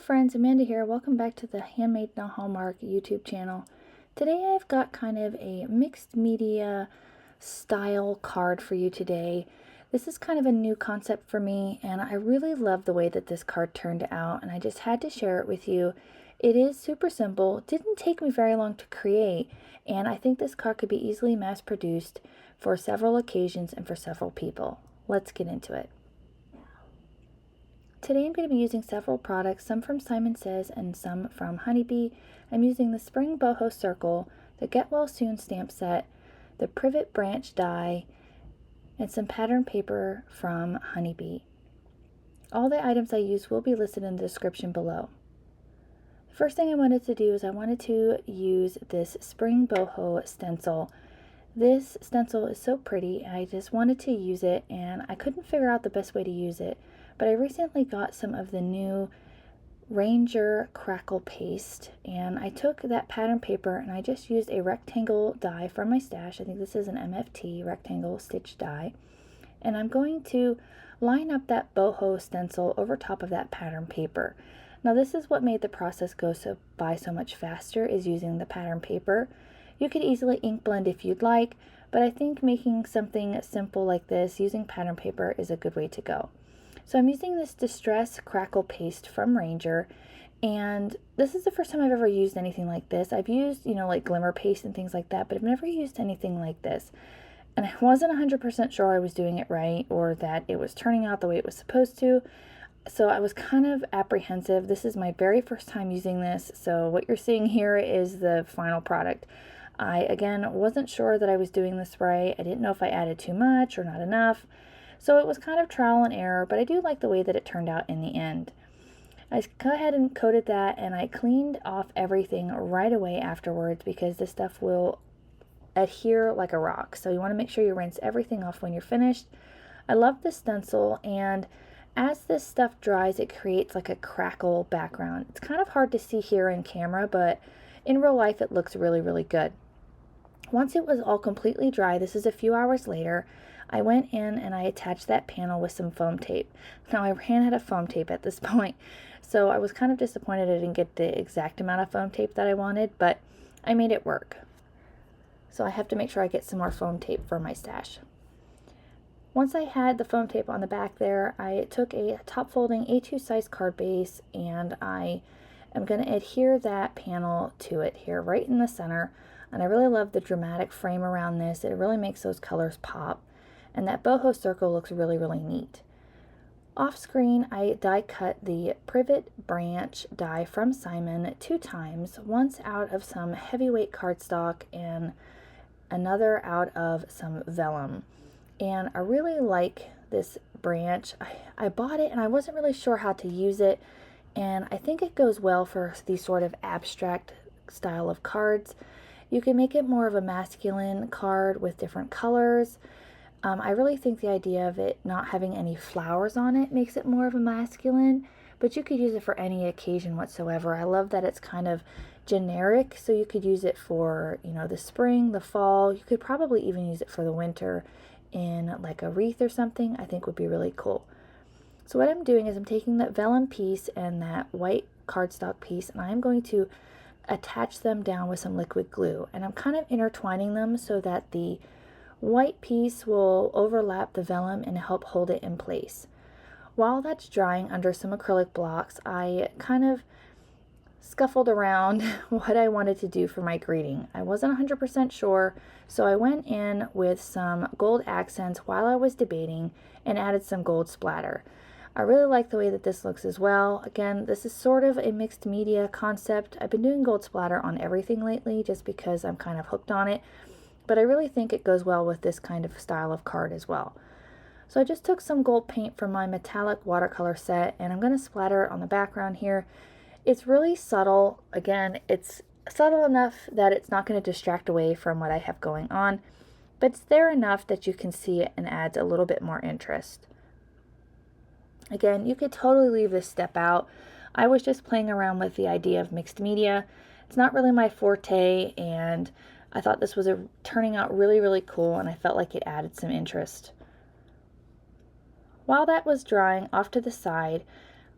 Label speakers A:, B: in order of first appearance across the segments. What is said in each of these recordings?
A: friends, Amanda here. Welcome back to the Handmade Not Hallmark YouTube channel. Today I've got kind of a mixed media style card for you today. This is kind of a new concept for me and I really love the way that this card turned out and I just had to share it with you. It is super simple. It didn't take me very long to create and I think this card could be easily mass produced for several occasions and for several people. Let's get into it. Today I'm going to be using several products, some from Simon Says and some from Honeybee. I'm using the Spring Boho Circle, the Get Well Soon stamp set, the Privet branch die, and some pattern paper from Honeybee. All the items I use will be listed in the description below. The first thing I wanted to do is I wanted to use this Spring Boho stencil. This stencil is so pretty, I just wanted to use it and I couldn't figure out the best way to use it. But I recently got some of the new Ranger Crackle paste and I took that pattern paper and I just used a rectangle die from my stash. I think this is an MFT rectangle stitch die. And I'm going to line up that boho stencil over top of that pattern paper. Now this is what made the process go by so much faster, is using the pattern paper. You could easily ink blend if you'd like, but I think making something simple like this using pattern paper is a good way to go. So I'm using this Distress Crackle paste from Ranger, and this is the first time I've ever used anything like this. I've used, like glimmer paste and things like that, but I've never used anything like this. And I wasn't 100% sure I was doing it right or that it was turning out the way it was supposed to. So I was kind of apprehensive. This is my very first time using this, so what you're seeing here is the final product. I, again, wasn't sure that I was doing this right. I didn't know if I added too much or not enough. So it was kind of trial and error, but I do like the way that it turned out in the end. I go ahead and coated that and I cleaned off everything right away afterwards because this stuff will adhere like a rock. So you want to make sure you rinse everything off when you're finished. I love this stencil, and as this stuff dries it creates like a crackle background. It's kind of hard to see here in camera, but in real life it looks really, really good. Once it was all completely dry, this is a few hours later, I went in and I attached that panel with some foam tape. Now I ran out of foam tape at this point, so I was kind of disappointed I didn't get the exact amount of foam tape that I wanted, but I made it work. So I have to make sure I get some more foam tape for my stash. Once I had the foam tape on the back there, I took a top folding A2 size card base and I am going to adhere that panel to it here right in the center. And I really love the dramatic frame around this. It really makes those colors pop. And that boho circle looks really, really neat. Off screen, I die cut the Privet branch die from Simon 2 times, once out of some heavyweight cardstock and another out of some vellum. And I really like this branch. I bought it and I wasn't really sure how to use it. And I think it goes well for these sort of abstract style of cards. You can make it more of a masculine card with different colors. I really think the idea of it not having any flowers on it makes it more of a masculine, but you could use it for any occasion whatsoever. I love that it's kind of generic, so you could use it for, the spring, the fall. You could probably even use it for the winter in like a wreath or something. I think would be really cool. So what I'm doing is I'm taking that vellum piece and that white cardstock piece, and I'm going to attach them down with some liquid glue, and I'm kind of intertwining them so that the white piece will overlap the vellum and help hold it in place. While that's drying under some acrylic blocks, I kind of scuffled around what I wanted to do for my greeting. I wasn't 100% sure, so I went in with some gold accents while I was debating and added some gold splatter. I really like the way that this looks as well. Again, this is sort of a mixed media concept. I've been doing gold splatter on everything lately just because I'm kind of hooked on it, but I really think it goes well with this kind of style of card as well. So I just took some gold paint from my metallic watercolor set and I'm going to splatter it on the background here. It's really subtle. Again, it's subtle enough that it's not going to distract away from what I have going on, but it's there enough that you can see it and adds a little bit more interest. Again, you could totally leave this step out. I was just playing around with the idea of mixed media. It's not really my forte, and I thought this was turning out really, really cool, and I felt like it added some interest. While that was drying off to the side,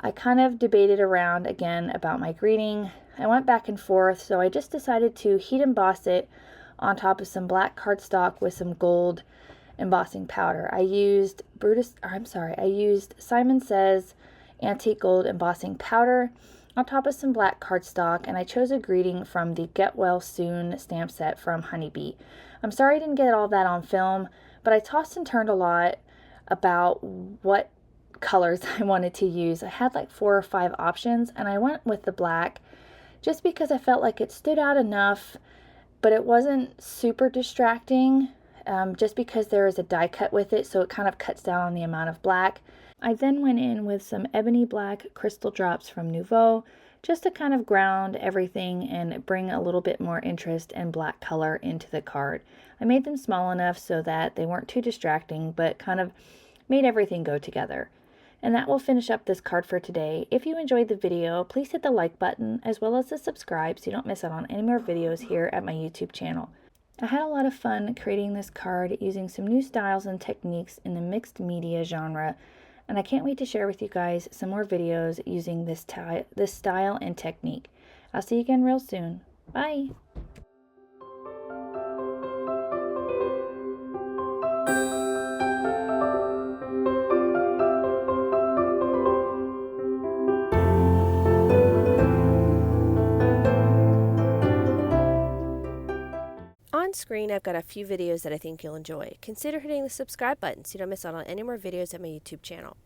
A: I kind of debated around again about my greeting. I went back and forth, so I just decided to heat emboss it on top of some black cardstock with some gold embossing powder. I used Simon Says Antique Gold Embossing Powder on top of some black cardstock, and I chose a greeting from the Get Well Soon stamp set from Honeybee. I'm sorry I didn't get all that on film, but I tossed and turned a lot about what colors I wanted to use. I had like 4 or 5 options, and I went with the black just because I felt like it stood out enough, but it wasn't super distracting, just because there is a die cut with it, so it kind of cuts down on the amount of black. I then went in with some ebony black crystal drops from Nouveau just to kind of ground everything and bring a little bit more interest and black color into the card. I made them small enough so that they weren't too distracting, but kind of made everything go together. And that will finish up this card for today. If you enjoyed the video, please hit the like button as well as the subscribe so you don't miss out on any more videos here at my YouTube channel. I had a lot of fun creating this card using some new styles and techniques in the mixed media genre, and I can't wait to share with you guys some more videos using this style and technique. I'll see you again real soon. Bye!
B: On screen, I've got a few videos that I think you'll enjoy. Consider hitting the subscribe button so you don't miss out on any more videos at my YouTube channel.